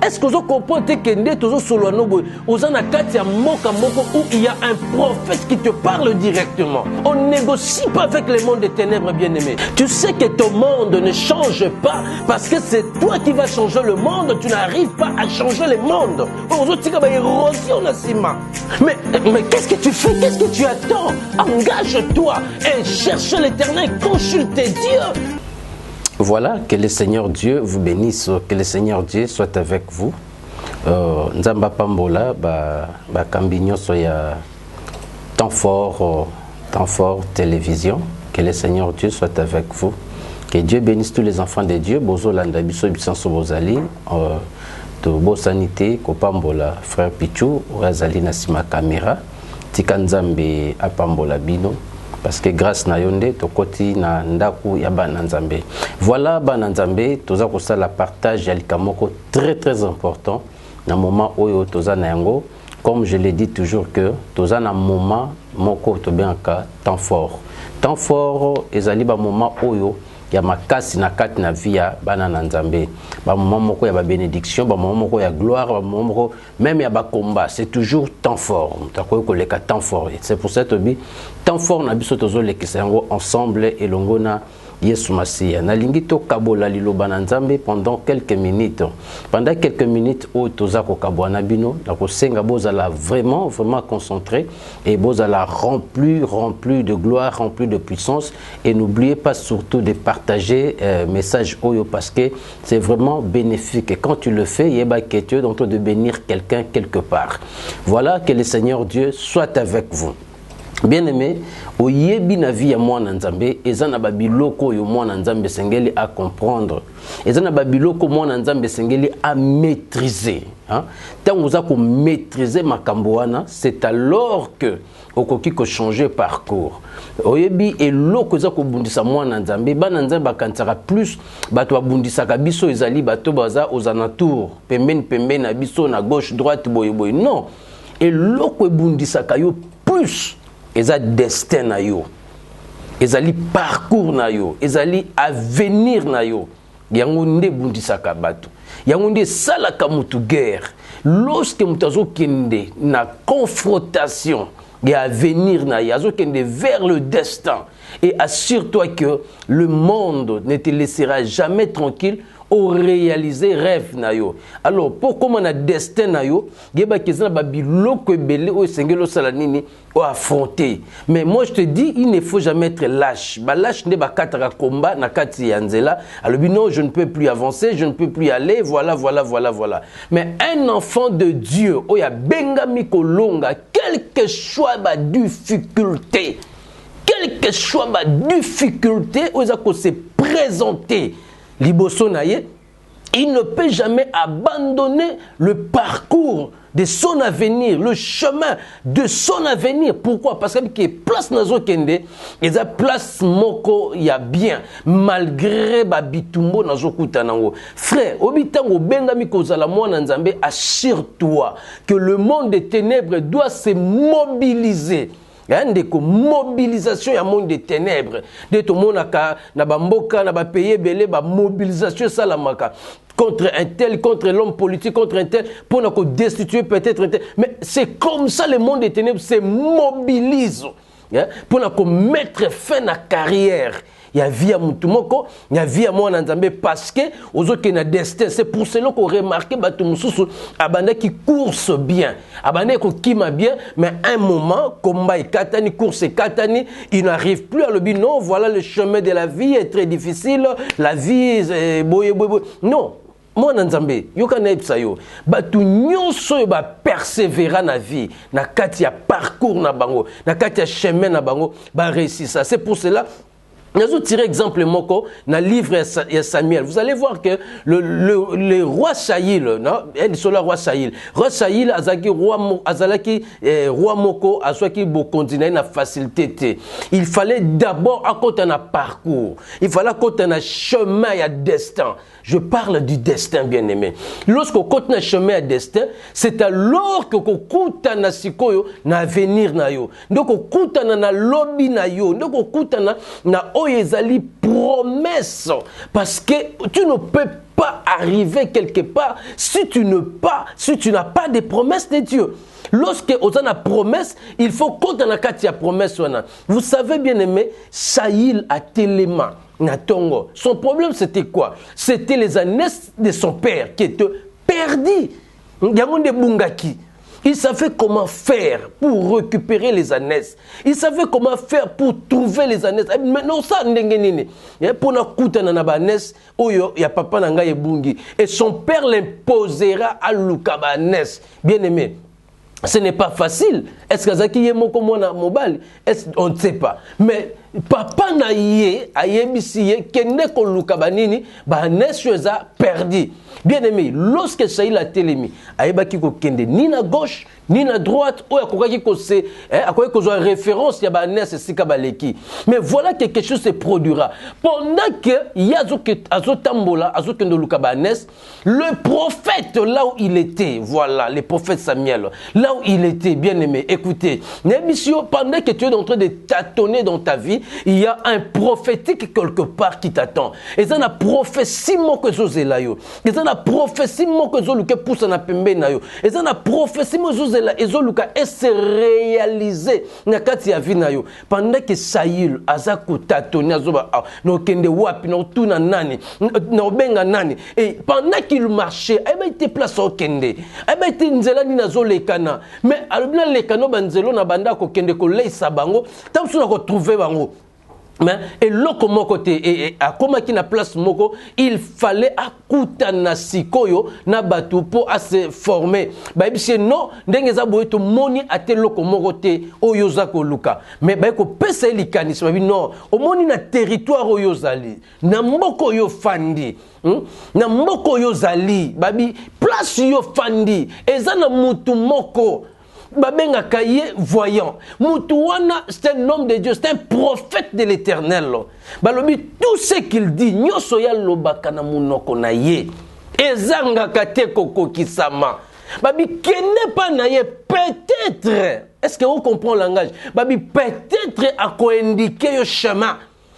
Est-ce que vous comprenez que où il y a un prophète qui te parle directement? On ne négocie pas avec le monde des ténèbres, bien-aimé. Tu sais que ton monde ne change pas parce que c'est toi qui vas changer le monde. Tu n'arrives pas à changer le monde. Mais qu'est-ce que tu fais? Qu'est-ce que tu attends? Engage-toi et cherche l'Éternel, consulte Dieu. Voilà, que le Seigneur Dieu vous bénisse, que le Seigneur Dieu soit avec vous. Nzamba Pambola, Kambinyo soya temps fort télévision. Que le Seigneur Dieu soit avec vous. Que Dieu bénisse tous les enfants de Dieu. Bozo landa biso bisanso bozali. De bo sanité, Kopambola, frère Pichou, Razali Nasima Kamera, Tikanzambe Apambola Bino. Parce que grâce na yonde to koti na ndaku ya bananzambe. Voilà bananzambe toza ko sala partage ya likamoko très important na moment oyo toza na yango, comme je l'ai dit toujours que toza na moment moko to bien ka temps fort. Temps fort ezali ba moment oyo ya makasi na kati na via bananzambe. Ba moment moko ya ba bénédiction, ba moment moko ya gloire, ba moment moko même ya ba combat, c'est toujours temps fort. Takoyo ko leka temps fort. C'est pour ça tobi temps fort na biso tozo lekisa yango ensemble et longona Yesu Masia. Na lingito kabola liloba na nzambe pendant quelques minutes. Pendant quelques minutes o toza ko kabwana bino, na ko senga bozala vraiment concentré et bozala rempli de gloire, rempli de puissance, et n'oubliez pas surtout de partager message oyo parce que c'est vraiment bénéfique et quand tu le fais, yeba que tu es en train de bénir quelqu'un quelque part. Voilà, que le Seigneur Dieu soit avec vous. Bien-aimé, oyebi na vie ya mwana nzambe ezana babiloko yo mwana nzambe sengeli à comprendre. Ezana babiloko mwana nzambe sengeli à maîtriser, hein? Tant vous avez maîtriser makambo wana, c'est alors que okoki ko changer parcours. Oyebi eloko za ko bundisa mwana nzambe bana nzambe bakansaka plus bato babundisaka biso ezali bato baza aux alentours, pembeni na biso na gauche droite boye. Non. Eloko ebundisaka yo plus eza destin na yo, ezali parcours na yo, ezali avenir na yo. Yango nde bundisaka bato, yango nde salaka mutu guerre. Lorsque mutazo kende na confrontation ya avenir na yazo kende vers le destin, et assure-toi que le monde ne te laissera jamais tranquille au réaliser rêve na yo. Alors pourquoi on a destin na yo, geba kezana ba biloko ebele o sengelo sala nini o affronter. Mais moi je te dis, il ne faut jamais être lâche. Ba lâche ne ba kataka combat na kati ya nzela. Alors non, je ne peux plus avancer, je ne peux plus aller, voilà. Mais un enfant de Dieu, o ya bengami kolonga, quelle que soit ma difficulté, o za ko se présenter liboso naye, il ne peut jamais abandonner le parcours de son avenir, le chemin de son avenir. Pourquoi? Parce que place nazo kende, et a place moko ya bien, malgré babitumbo nazo kutanango. Frère, obitango bengami kozala mwana nzambe, assure-toi que le monde des ténèbres doit se mobiliser. Ndeko mobilisation ya monde des ténèbres de to monaka na bamboka na ba pays belé ba mobilisation salamaka contre un tel, contre l'homme politique, contre un tel pour nous destituer peut-être un tel. Mais c'est comme ça le monde des ténèbres se mobilise pour nous mettre fin à la carrière. Il y a vie à Moutoumoko, il y a vie à moi Nzambe parce que aux autres qui ont destin. C'est pour cela qu'on remarque que Moussou abandonné qui course bien, abandonné qui m'a bien, mais un moment, combat et katani, course et katani, il n'arrive plus à le dire non, voilà le chemin de la vie est très difficile, la vie est boye. Non. Moi Nzambe, yokana epsa yo, batu nyonso yo ba persévérer na vie, na kati ya parcours na bango, na kati ya chemin na bango, ba réussir ça. C'est pour cela nous allons tirer exemple moko dans le livre de Samuel. Vous allez voir que le roi Saïl, non, il est le roi Saïl. Roi Saïl azaki roi moko azaki bo continuer na facilité. Il fallait d'abord à côté un parcours. Il fallait côté un chemin et destin. Je parle du destin, bien-aimé. Lorsqu'on côté un chemin et destin, c'est alors que qu'on coûte na sikoyo na avenir na yo. Donc on coûte na lobby na yo. Donc on coûte na ezali promesse. Parce que tu ne peux pas arriver quelque part si tu n'as pas de promesses de Dieu. Lorsque on a une promesse, il faut qu'on ait une promesse. Vous savez bien aimé, Saïl a tellement Natongo. Son problème c'était quoi? C'était les années de son père qui étaient perdues. Il savait comment faire pour récupérer les ânesses. Il savait comment faire pour trouver les ânesses. Maintenant, ça, pour na kuta na banes, oyo ya papa na ngai ebungi. Et son père l'imposera à Lukabanes. Bien aimé. Ce n'est pas facile. Est-ce que Zaki Yemoko mona mobile? On ne sait pas. Mais papa na yé, ayebisiye, kende ko Lukabanini, banes yoza perdu. Bien aimé, lorsque Saïl a télémi, ayebaki ko kende ni na gauche, ni na droite, ou akoki ko se, akoki ko zoa référence ya banes sika baleki. Mais voilà quelque chose se produira. Pendant que yazoke azotambola, azokendo Lukabanes, le prophète là où il était, voilà, le prophète Samuel, là où il était, bien aimé, écoutez, pendant que tu es en train de tâtonner dans ta vie, il y a un prophétique quelque part qui t'attend. Et ça, la prophétie, mon que zo zelayo. Et ça, la prophétie, mon que zo luka pousse na pembe na yo. Et ça, la prophétie, mon zo zela, et zo luka et se réaliser na kati ya vie na yo. Pendant que Saïl, azako tâtonner, azoba, no kende wapi, no tuna nani, no benga nani. Et pendant qu'il marchait, il était place au kende. Il était nzela ni na zo lekana. Mais alors bien lekano banzelo na banda ko kende ko leisa bango, tam suna ko trouver bango. Mais et loko moko te et akoma ki na place moko, il fallait akuta na sikoyo na batu pour se former. Ba bisi non ndengeza boye to moni ate loko moko te oyoza ko luka. Mais ba ko pesa likani so bi non, o moni na territoire oyozali, na mboko yo fandi. Na mboko yo zali, babi place yo fandi, eza na mutu moko. Babenga kaye voyant. Mutuana, c'est un homme de Dieu, c'est un prophète de l'Éternel. Balobi, tout ce qu'il dit, nyoso ya lobaka na munoko na ye. Ezanga kate koko kisama. Babi, kene pas na ye, peut-être. Est-ce que vous comprenez le langage? Babi, peut-être à quoi indiquer le chemin.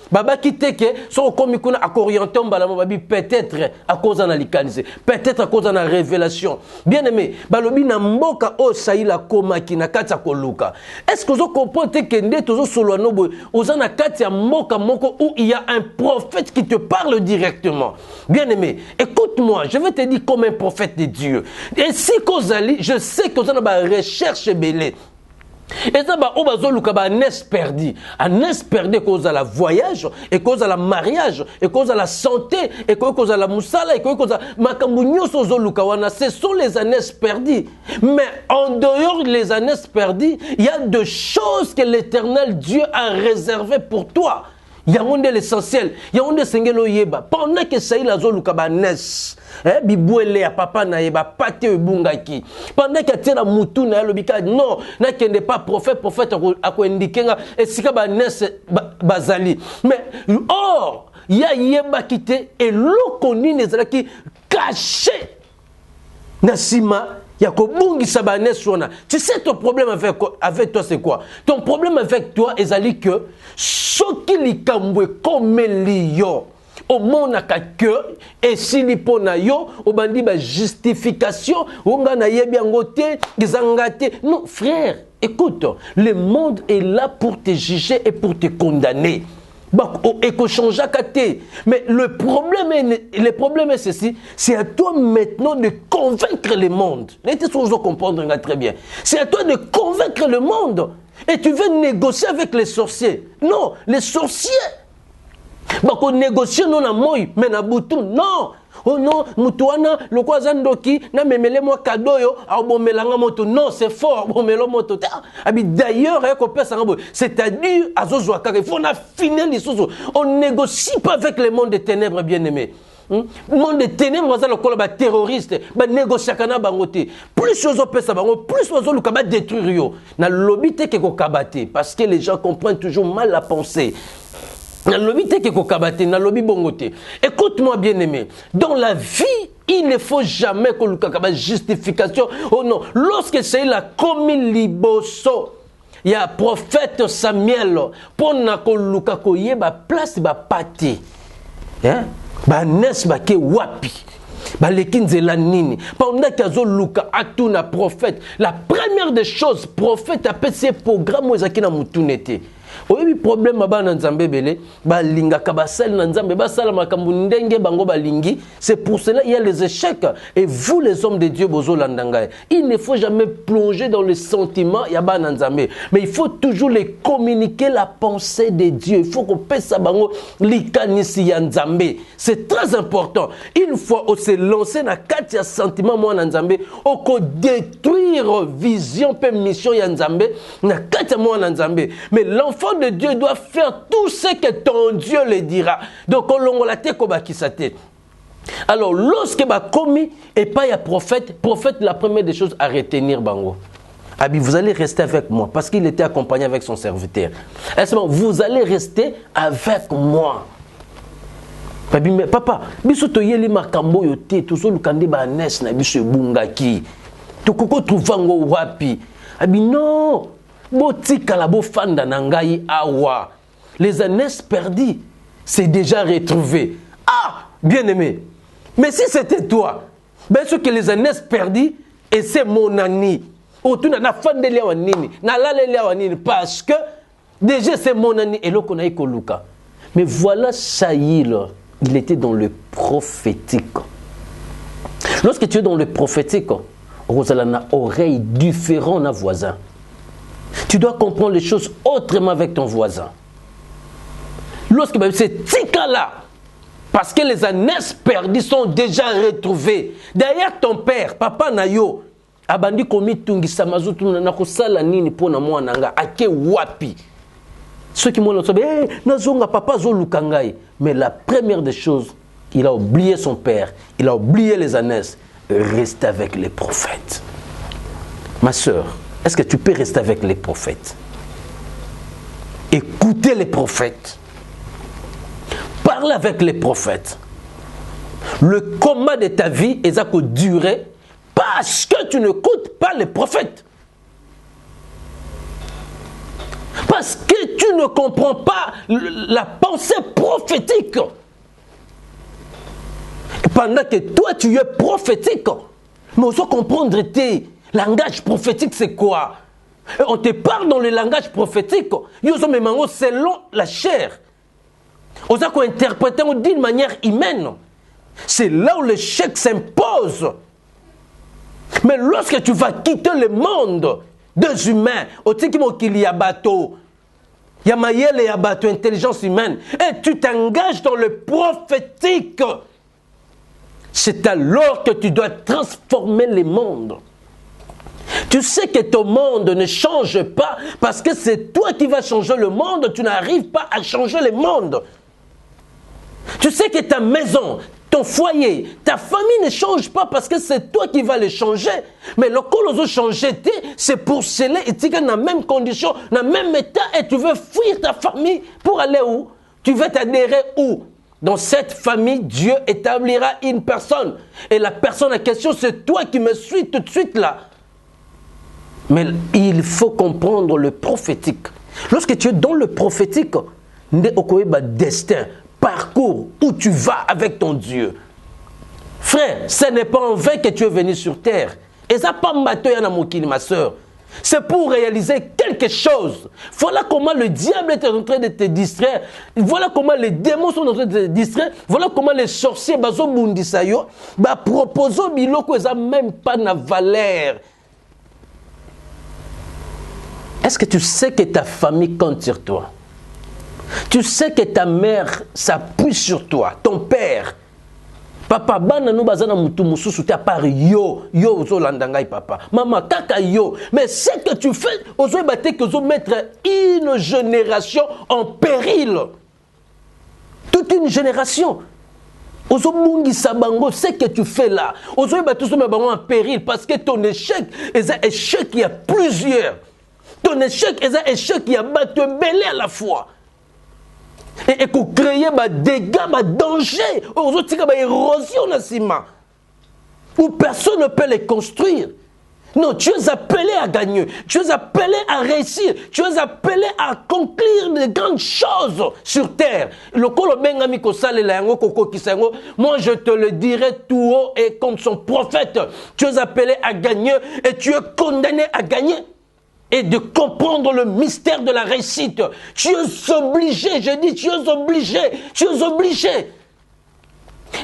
Baba kite ke so komi kuna akorienté mbalamo babi peut-être à cause de l'ikanisé, peut-être à cause de la révélation. Bien aimé, balobi na mboka o saïla koma ki na kati ya koluka. Est-ce que vous comprenez que nde tozo solwano boy ozana kati ya mboka moko où il y a un prophète qui te parle directement. Bien aimé, écoute-moi, je vais te dire comme un prophète de Dieu. Et si kozali, je sais que vous avez une recherche belée. Et ça va au nes perdu, cause à la voyage, et cause à la mariage, et cause à la santé, et cause à la moussala, et cause à makambunyo sozolukawana. Ce sont les années perdues. Mais en dehors des années perdues, il y a des choses que l'Éternel Dieu a réservées pour toi. Il y a un de l'essentiel, il y a un de sengelo yeba. Pendant que Saïl azolukaba nes, bibouele ya papa na yeba pate ebungaki. Pendant que tiena mutu na lobika non, na kende pas prophète ako indikenga esika ba nes bazali. Mais or, il y a yeba kité et lokoni nezala ki caché na sima. Tu sais ton problème avec toi c'est quoi? Ton problème avec toi est que ce qui li kambwe comme lion au monde n'a qu'à cœur et si li pona yo au bandi ba justification onga na yebi angote gizangate. Non frère, écoute, le monde est là pour te juger et pour te condamner. Et qu'on change à côté. Mais le problème est ceci, c'est à toi maintenant de convaincre le monde. N'était-ce que vous comprenez très bien. C'est à toi de convaincre le monde. Et tu veux négocier avec les sorciers. Non, les sorciers. Qu'on négocie non à moi, mais na boutou. Non. Oh non, mutuana, le quoi zandoki, na memele moi cadeau yo, a bomelanga moto. Non, c'est fort, bomelo moto. D'ailleurs, c'est-à-dire, il faut affiner les choses. On ne négocie pas avec le monde des ténèbres, bien-aimés. Le monde des ténèbres, c'est le terroriste, négocier kana bangote. Plus aux opesa bango, plus aux autres kaba détruire yo. Na lobité que ko kabate, parce que les gens comprennent toujours mal la pensée. Écoute-moi bien aimé, dans la vie, il ne faut jamais que le justification. Oh non, lorsque c'est la commis liboso, il y a prophète Samuel pour nakoluka koyeba place ba pati. Hein? Ba nes ba ke wapi. Ba lekinzela nini. Pendant qu'azo luka atuna prophète, la première des choses prophète appelle ces programmes ezaki na mutunete. Oyebi problème ba na nzambe belé, ba linga ka basal na nzambe ba sala makambu ndenge bango ba lingi, c'est pour cela il y a les échecs et vous les hommes de Dieu bozo landanga. Il ne faut jamais plonger dans les sentiments ya ba na nzambe, mais il faut toujours les communiquer la pensée de Dieu. Il faut qu'on pesa bango likanisi ya nzambe. C'est très important. Une fois on s'est lancé na kati ya sentiment mo na nzambe, on ko détruire vision pe mission ya nzambe na kati ya mo na nzambe. Mais l'enfant de Dieu doit faire tout ce que ton Dieu le dira. Donc, on l'a dit. Alors, lorsque va commis et pas y a prophète, la première des choses à retenir, Bango. Abi, vous allez rester avec moi parce qu'il était accompagné avec son serviteur. Vous allez rester avec moi. Papa, biso to yeli makambo yote, to so lukande ba nes na biso bungaki. To koko trouvango wapi. Abi non. Botika bo fanda nangai awa. Les années perdues, c'est déjà retrouvé. Ah, bien-aimé. Mais si c'était toi, bien sûr que les années perdues, et c'est mon ami. Autour na fanda lewa nini, na lale lewa nini, parce que déjà c'est mon ami et l'autre a Luka. Mais voilà Saïl, il était dans le prophétique. Lorsque tu es dans le prophétique, Rosalana oreille différente à voisin. Tu dois comprendre les choses autrement avec ton voisin. Lorsque c'est tika-là, parce que les années perdues sont déjà retrouvées. Derrière ton père, papa Nayo, abandi komi tungi samazutu na kosala nini pona mwana nga ake wapi. Ceux qui m'ont dit, nazonga papa zo lukangai. Mais la première des choses, il a oublié son père, il a oublié les années. Reste avec les prophètes. Ma sœur, est-ce que tu peux rester avec les prophètes? Écoutez les prophètes. Parle avec les prophètes. Le combat de ta vie est à durer parce que tu n'écoutes pas les prophètes. Parce que tu ne comprends pas la pensée prophétique. Pendant que toi tu es prophétique, mais on doit comprendre tes langage prophétique, c'est quoi? Et on te parle dans le langage prophétique. Selon la chair. On doit interpréter d'une manière humaine. C'est là où l'échec s'impose. Mais lorsque tu vas quitter le monde des humains, il y a bateau, il y a mayele et bateau, intelligence humaine, et tu t'engages dans le prophétique, c'est alors que tu dois transformer le monde. Tu sais que ton monde ne change pas parce que c'est toi qui vas changer le monde. Tu n'arrives pas à changer le monde. Tu sais que ta maison, ton foyer, ta famille ne change pas parce que c'est toi qui vas les changer. Mais le colosso changer, c'est pour cela et tu es dans la même condition, dans le même état et tu veux fuir ta famille pour aller où? Tu veux t'adhérer où? Dans cette famille, Dieu établira une personne. Et la personne en question, c'est toi qui me suis tout de suite là. Mais il faut comprendre le prophétique. Lorsque tu es dans le prophétique, destin, parcours, où tu vas avec ton Dieu. Frère, ce n'est pas en vain que tu es venu sur terre. Et ça pas ma soeur. C'est pour réaliser quelque chose. Voilà comment le diable est en train de te distraire. Voilà comment les démons sont en train de te distraire. Voilà comment les sorciers proposent biloko ça même pas na valeur. Est-ce que tu sais que ta famille compte sur toi? Tu sais que ta mère s'appuie sur toi, ton père. Papa, bana no bazana mutu mususu te part yo ozo landangai papa. Maman kaka yo. Mais ce que tu fais, ozo bate que ozo mettre une génération en péril. Toute une génération. Ozo mungi sabango, ce que tu fais là. Ozo bate ozo bango en péril parce que ton échec est un échec il y a plusieurs. Ton échec est un échec qui a battu belé à la fois. Et qu'on crée des dégâts, des dangers, des érosions dans ciment. Où personne ne peut les construire. Non, tu es appelé à gagner. Tu es appelé à réussir. Tu es appelé à accomplir de grandes choses sur terre. Moi, je te le dirai tout haut et comme son prophète. Tu es appelé à gagner et tu es condamné à gagner. Et de comprendre le mystère de la réussite. Tu es obligé, je dis, tu es obligé. Tu es obligé.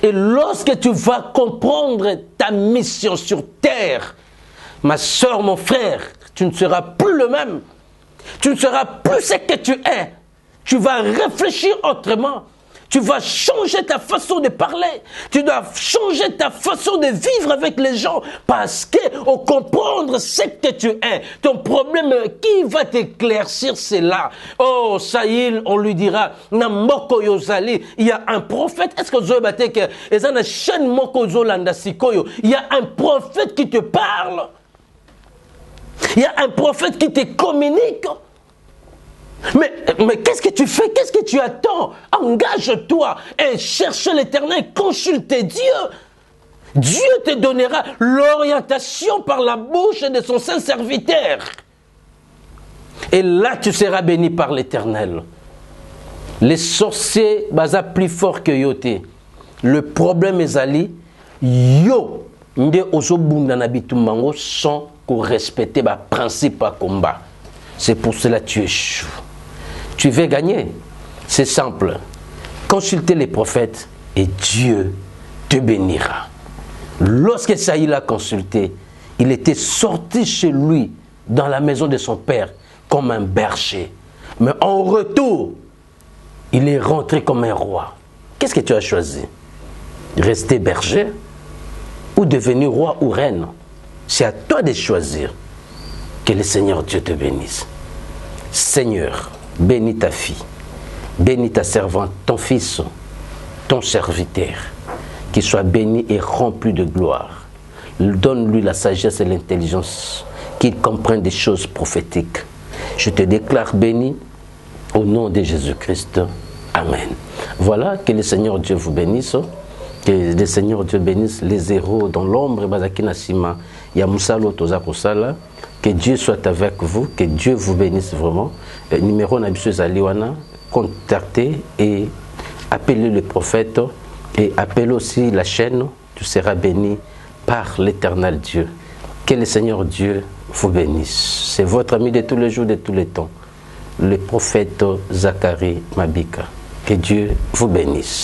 Et lorsque tu vas comprendre ta mission sur terre, ma soeur, mon frère, tu ne seras plus le même. Tu ne seras plus ce que tu es. Tu vas réfléchir autrement. Tu vas changer ta façon de parler. Tu dois changer ta façon de vivre avec les gens. Parce qu'au comprendre ce que tu es, ton problème qui va t'éclaircir, c'est là. Oh, Saïl, on lui dira, Namoko Yozali, il y a un prophète. Est-ce que vous avez que il y a un prophète qui te parle. Il y a un prophète qui te communique. Mais qu'est-ce que tu fais? Qu'est-ce que tu attends? Engage-toi et cherche l'Éternel, consulte Dieu. Dieu te donnera l'orientation par la bouche de son saint serviteur. Et là, tu seras béni par l'Éternel. Les sorciers, baza plus fort que yote. Le problème est ali, yo, nde ozobunda na bitumbango sans qu'on respecte ba principe à combat. C'est pour cela que tu échoues. Tu veux gagner. C'est simple. Consultez les prophètes et Dieu te bénira. Lorsque Saïl a consulté, il était sorti chez lui dans la maison de son père comme un berger. Mais en retour, il est rentré comme un roi. Qu'est-ce que tu as choisi? Rester berger ou devenir roi ou reine? C'est à toi de choisir. Que le Seigneur Dieu te bénisse. Seigneur, bénis ta fille, bénis ta servante, ton fils, ton serviteur, qu'il soit béni et rempli de gloire. Donne-lui la sagesse et l'intelligence, qu'il comprenne des choses prophétiques. Je te déclare béni au nom de Jésus-Christ. Amen. Voilà, que le Seigneur Dieu vous bénisse. Que le Seigneur Dieu bénisse les héros dans l'ombre. Que Dieu soit avec vous, que Dieu vous bénisse vraiment. Numéro Nabissus Aliwana, contactez et appelez le prophète et appelez aussi la chaîne. Tu seras béni par l'Éternel Dieu. Que le Seigneur Dieu vous bénisse. C'est votre ami de tous les jours, de tous les temps, le prophète Zacharie Mabika. Que Dieu vous bénisse.